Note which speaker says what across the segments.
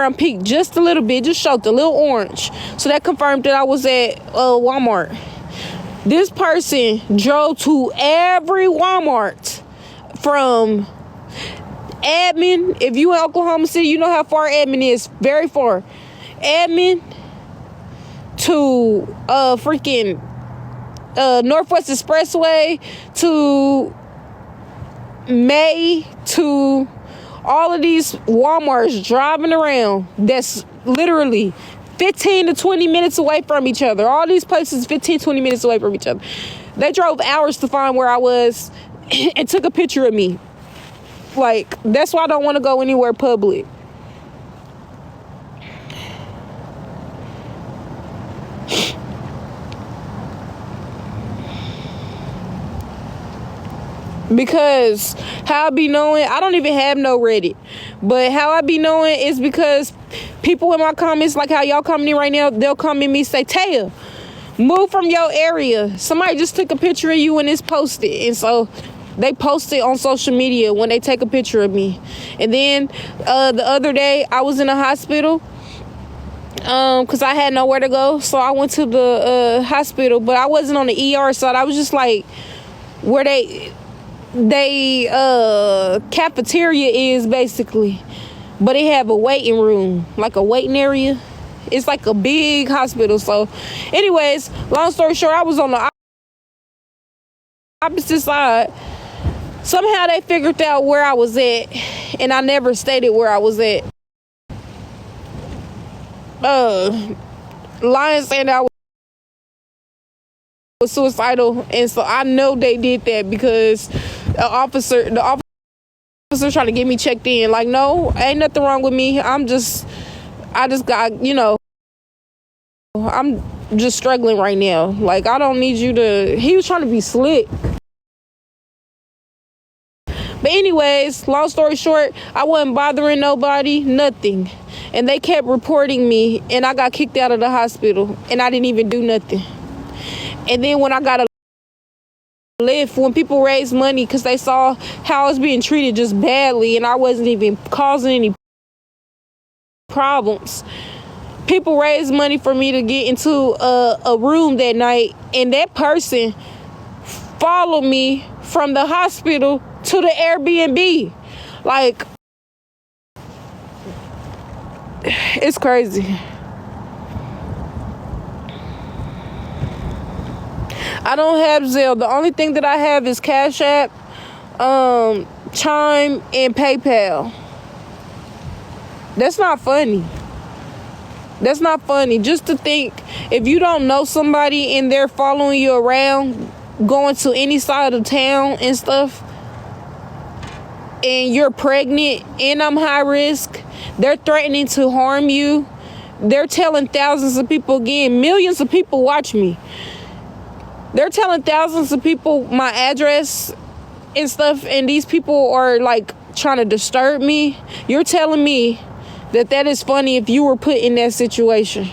Speaker 1: I'm peaked just a little bit, just showed the little orange. So that confirmed that I was at Walmart. This person drove to every Walmart from Admin. If you in Oklahoma City, you know how far Admin is. Very far. Admin to freaking Northwest Expressway to May to all of these Walmarts driving around that's literally 15 to 20 minutes away from each other. All these places 15, 20 minutes away from each other. They drove hours to find where I was and took a picture of me. Like, that's why I don't want to go anywhere public. Because how I be knowing, I don't even have no Reddit, but how I be knowing is because people in my comments, like how y'all commenting right now, they'll come in me say, Taya, move from your area. Somebody just took a picture of you and it's posted. And so they post it on social media when they take a picture of me. And then the other day I was in a hospital because I had nowhere to go. So I went to the hospital, but I wasn't on the ER side. I was just like where they cafeteria is basically, but they have a waiting room, like a waiting area. It's like a big hospital. So anyways, long story short, I was on the opposite side. Somehow they figured out where I was at, and I never stated where I was at. Lying saying that I was suicidal, and so I know they did that because the officer trying to get me checked in. Like, no, ain't nothing wrong with me. I just got, I'm just struggling right now. Like, I don't need you to. He was trying to be slick. But anyways, long story short, I wasn't bothering nobody, nothing. And they kept reporting me, and I got kicked out of the hospital, and I didn't even do nothing. And then when I got a lift, when people raised money because they saw how I was being treated just badly and I wasn't even causing any problems, people raised money for me to get into a room that night, and that person followed me from the hospital to the Airbnb. Like, it's crazy. I don't have Zelle. The only thing that I have is Cash App, Chime, and PayPal. That's not funny. That's not funny. Just to think, if you don't know somebody and they're following you around, going to any side of town and stuff, and you're pregnant and I'm high risk, they're threatening to harm you. They're telling thousands of people, again, millions of people watch me. They're telling thousands of people my address and stuff, and these people are like trying to disturb me. You're telling me that is funny if you were put in that situation.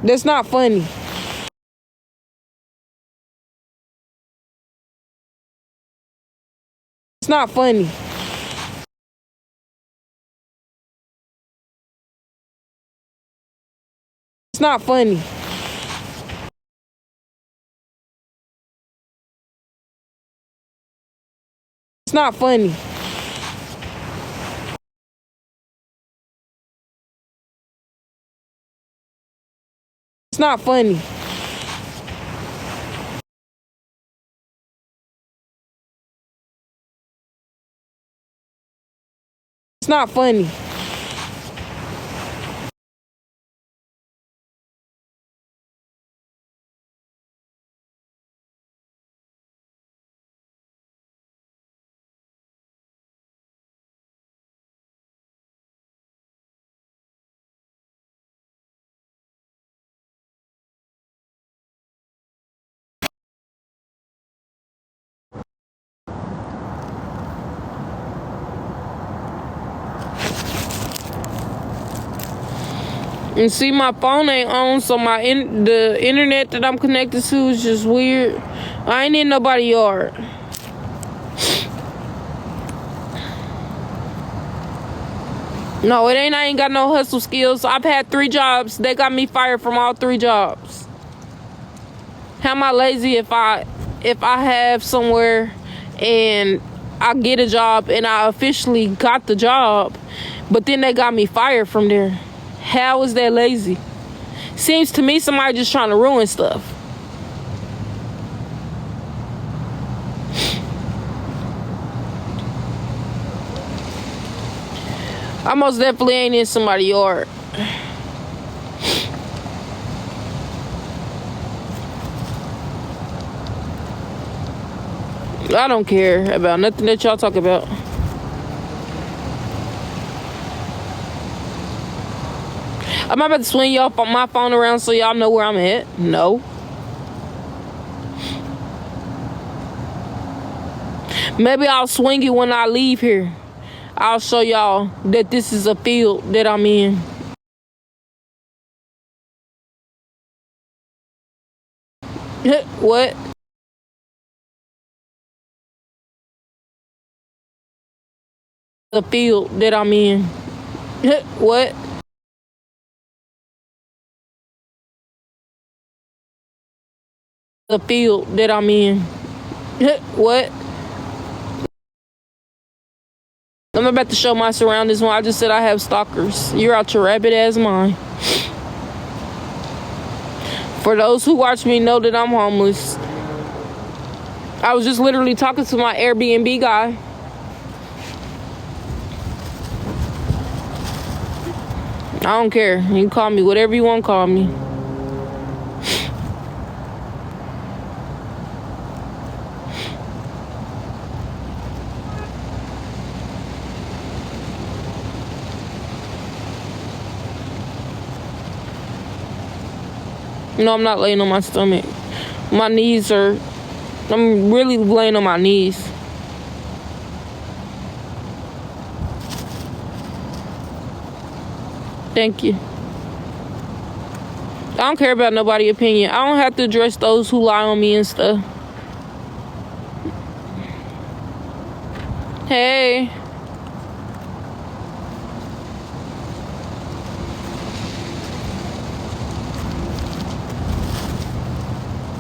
Speaker 1: That's not funny. It's not funny. It's not funny. It's not funny. It's not funny. It's not funny. And see, my phone ain't on, so the internet that I'm connected to is just weird. I ain't in nobody's yard. No, it ain't. I ain't got no hustle skills. I've had 3 jobs. They got me fired from all 3 jobs. How am I lazy if I have somewhere and I get a job and I officially got the job, but then they got me fired from there? How is that lazy? Seems to me somebody just trying to ruin stuff. I most definitely ain't in somebody's yard. I don't care about nothing that y'all talk about. Am I about to swing y'all my phone around so y'all know where I'm at? No. Maybe I'll swing it when I leave here. I'll show y'all that this is a field that I'm in. What? The field that I'm in. What? The field that I'm in. What? I'm about to show my surroundings when I just said I have stalkers. You're out your rabbit ass mind. For those who watch me know that I'm homeless. I was just literally talking to my Airbnb guy. I don't care. You can call me whatever you want to call me. No, I'm not laying on my stomach. My knees are... I'm really laying on my knees. Thank you. I don't care about nobody's opinion. I don't have to address those who lie on me and stuff. Hey.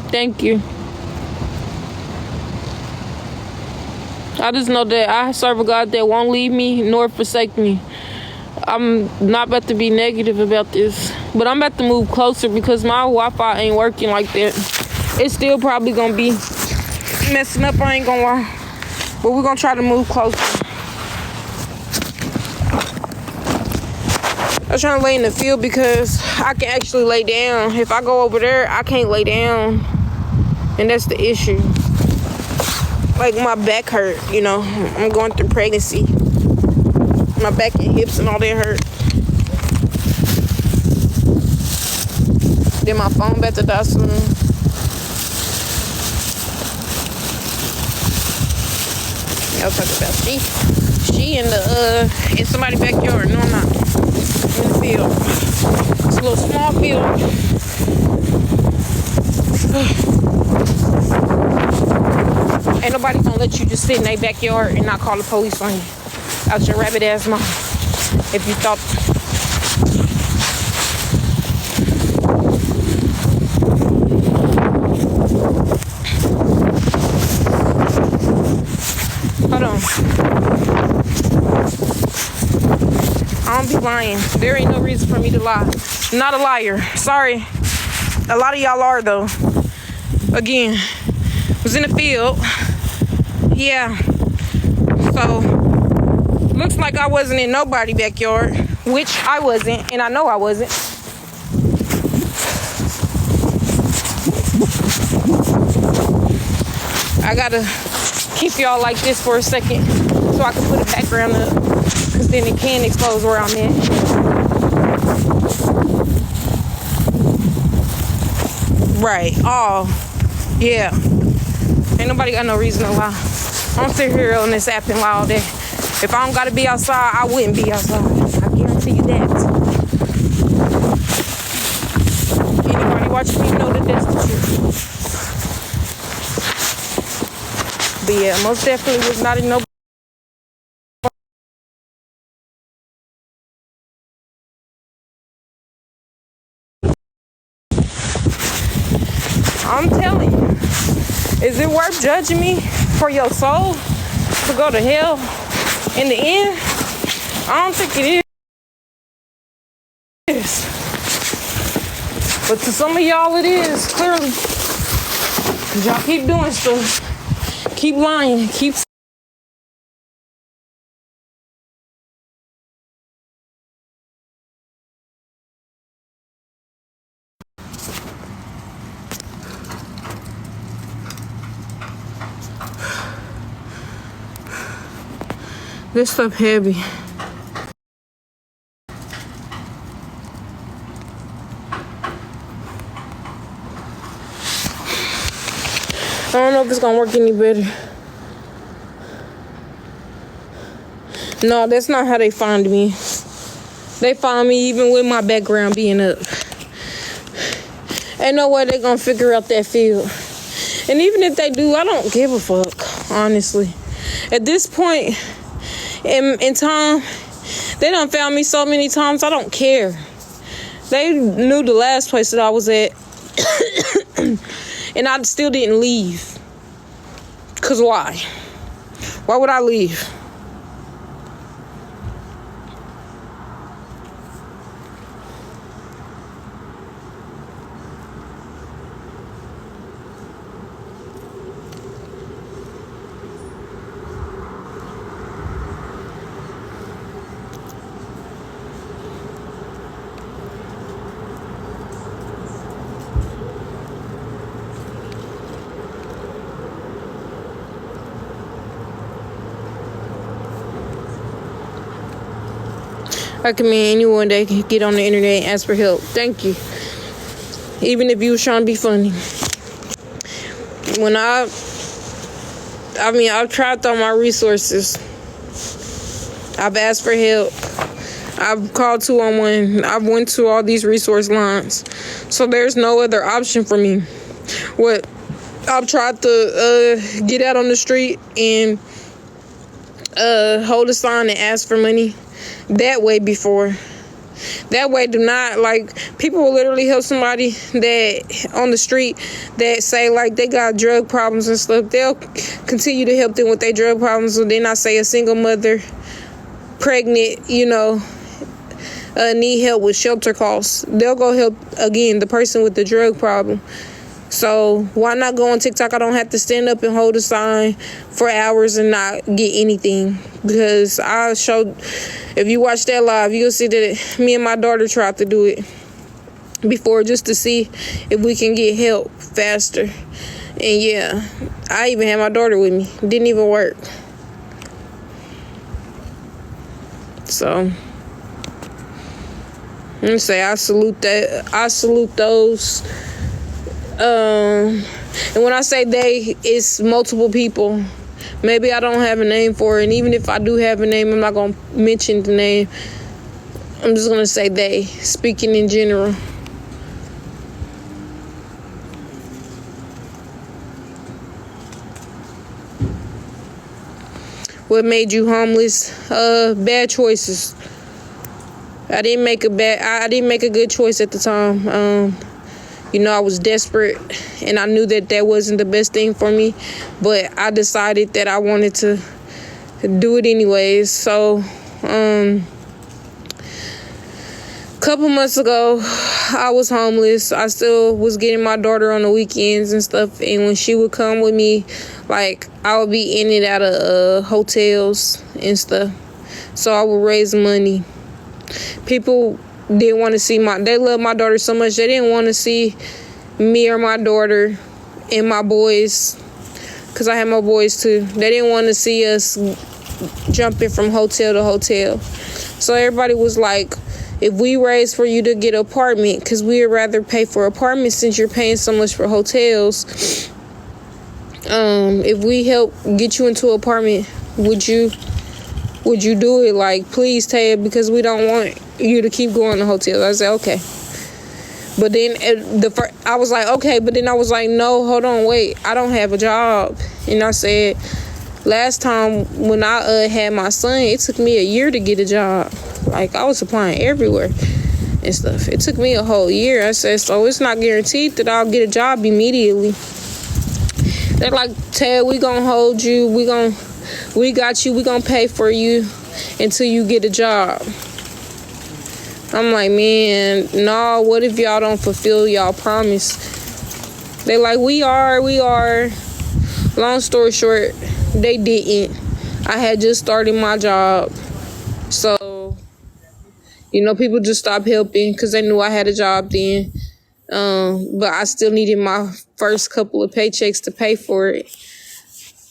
Speaker 1: Thank you. I just know that I serve a God that won't leave me nor forsake me. I'm not about to be negative about this, but I'm about to move closer because my Wi-Fi ain't working like that. It's still probably gonna be messing up, I ain't gonna lie. But we're gonna try to move closer. I'm trying to lay in the field because I can actually lay down. If I go over there, I can't lay down. And that's the issue. Like, my back hurt, you know. I'm going through pregnancy. My back and hips and all that hurt. Then my phone about to die soon. Y'all talking about she in the in somebody's backyard. No, I'm not. I'm in the field. It's a little small field. Ain't nobody gonna let you just sit in their backyard and not call the police on you. Out your rabbit ass mouth. If you thought. Hold on. I don't be lying. There ain't no reason for me to lie. I'm not a liar. Sorry. A lot of y'all are though. Again, was in the field. Yeah. So, looks like I wasn't in nobody's backyard, which I wasn't, and I know I wasn't. I gotta keep y'all like this for a second so I can put a background up, because then it can expose where I'm at. Right. Oh, yeah. Ain't nobody got no reason to lie. I don't sit here on this app and lie all day. If I don't gotta be outside, I wouldn't be outside. I guarantee you that. Anybody watching me know that that's the truth. But yeah, most definitely was not in no I'm telling you, is it worth judging me for your soul to go to hell in the end? I don't think it is. But to some of y'all it is, clearly. Cause y'all keep doing stuff. Keep lying. Keep this stuff heavy. I don't know if it's gonna work any better. No, that's not how they find me. They find me even with my background being up. Ain't no way they gonna figure out that field. And even if they do, I don't give a fuck, honestly. At this point in time, they done found me so many times, I don't care. They knew the last place that I was at. And I still didn't leave. Cause why? Why would I leave? I recommend anyone that can get on the internet and ask for help. Thank you. Even if you was trying to be funny. When I've tried all my resources. I've asked for help. I've called 211. I've went to all these resource lines. So there's no other option for me. I've tried to get out on the street and hold a sign and ask for money. That way before. That way do not, people will literally help somebody that on the street that say, they got drug problems and stuff. They'll continue to help them with their drug problems. And then I say a single mother, pregnant, need help with shelter costs. They'll go help, again, the person with the drug problem. So why not go on TikTok? I don't have to stand up and hold a sign for hours and not get anything. Because I showed, if you watch that live, you'll see that me and my daughter tried to do it before just to see if we can get help faster. And yeah, I even had my daughter with me. Didn't even work. So let me say I salute that. I salute those. And when I say they, it's multiple people. Maybe I don't have a name for it, and even if I do have a name, I'm not going to mention the name. I'm just going to say they, speaking in general. What made you homeless? Bad choices. I didn't make a good choice at the time. I was desperate, and I knew that wasn't the best thing for me, but I decided that I wanted to do it anyways. So, a couple months ago, I was homeless. I still was getting my daughter on the weekends and stuff, and when she would come with me, I would be in and out of hotels and stuff, so I would raise money. People didn't want to see they love my daughter so much, they didn't want to see me or my daughter and my boys, because I had my boys too. They didn't want to see us jumping from hotel to hotel. So everybody was like, if we raise for you to get an apartment, because we would rather pay for apartments since you're paying so much for hotels, if we help get you into an apartment, would you do it? Please, Taya, because we don't want you to keep going to hotels. I said, okay. But then I was like, okay. But then I was like, no, hold on, wait. I don't have a job. And I said, last time when I had my son, it took me a year to get a job. I was applying everywhere. and stuff. It took me a whole year. I said, so it's not guaranteed that I'll get a job immediately. They're like, Ted, we gonna hold you. We got you. We gonna pay for you until you get a job. I'm like, man, no, what if y'all don't fulfill y'all promise? They like, we are. Long story short, they didn't. I had just started my job. So, people just stopped helping because they knew I had a job then. But I still needed my first couple of paychecks to pay for it.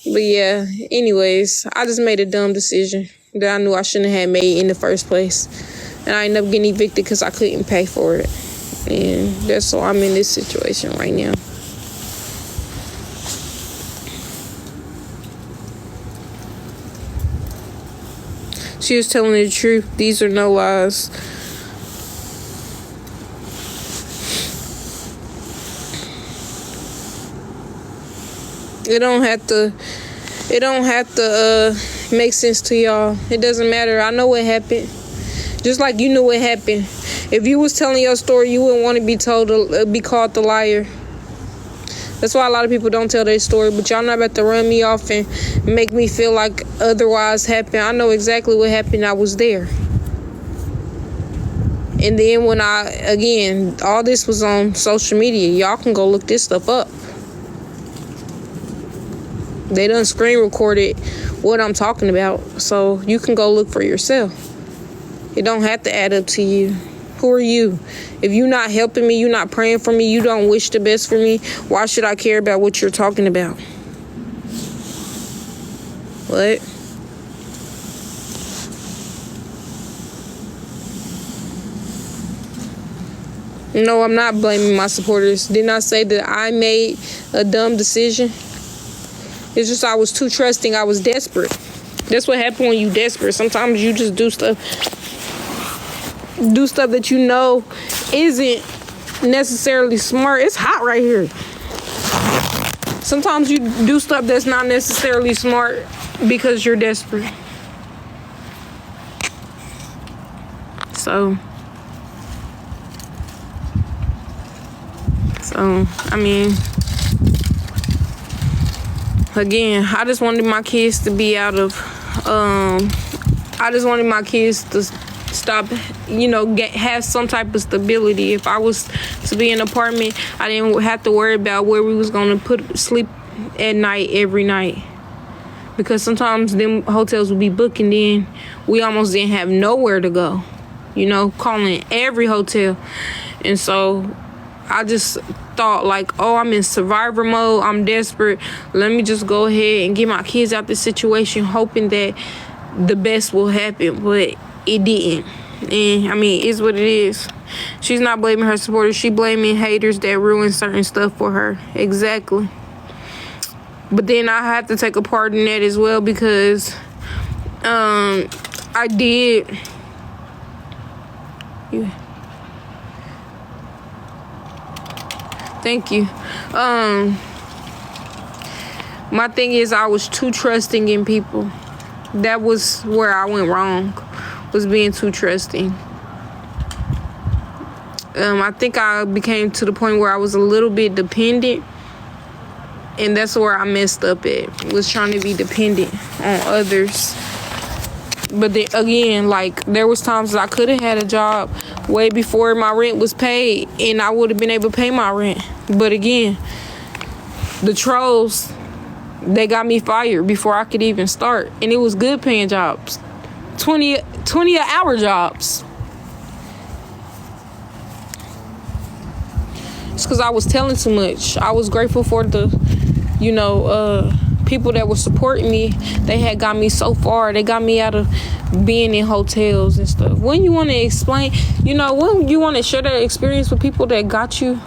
Speaker 1: But yeah, anyways, I just made a dumb decision that I knew I shouldn't have made in the first place. And I ended up getting evicted because I couldn't pay for it. And that's why I'm in this situation right now. She was telling the truth. These are no lies. It don't have to make sense to y'all. It doesn't matter. I know what happened. Just like you knew what happened. If you was telling your story, you wouldn't want to be told to be called the liar. That's why a lot of people don't tell their story. But y'all not about to run me off and make me feel like otherwise happened. I know exactly what happened. I was there. And then when all this was on social media. Y'all can go look this stuff up. They done screen recorded what I'm talking about. So you can go look for yourself. It don't have to add up to you. Who are you? If you're not helping me, you're not praying for me, you don't wish the best for me, why should I care about what you're talking about? What? No, I'm not blaming my supporters. Didn't I say that I made a dumb decision? It's just I was too trusting. I was desperate. That's what happened when you desperate. Sometimes you just do stuff that you know isn't necessarily smart. It's hot right here. Sometimes you do stuff that's not necessarily smart because you're desperate. So I mean, again, I just wanted my kids to be out of I just wanted my kids to stop, have some type of stability. If I was to be in an apartment, I didn't have to worry about where we was going to sleep at night every night. Because sometimes them hotels would be booked and then we almost didn't have nowhere to go. Calling every hotel. And so I just thought like, oh, I'm in survivor mode. I'm desperate. Let me just go ahead and get my kids out this situation, hoping that the best will happen. But it didn't. And I mean, it's what it is. She's not blaming her supporters. She blaming haters that ruin certain stuff for her. Exactly. But then I have to take a part in that as well because I did. Thank you. My thing is I was too trusting in people. That was where I went wrong, was being too trusting. I think I became to the point where I was a little bit dependent. And that's where I messed up at, was trying to be dependent on others. But then again, like, there was times that I could have had a job way before my rent was paid and I would have been able to pay my rent. But again, the trolls, they got me fired before I could even start. And it was good paying jobs. 20 an hour jobs. It's because I was telling too much. I was grateful for the, people that were supporting me. They had got me so far. They got me out of being in hotels and stuff. When you want to explain, when you want to share that experience with people that got you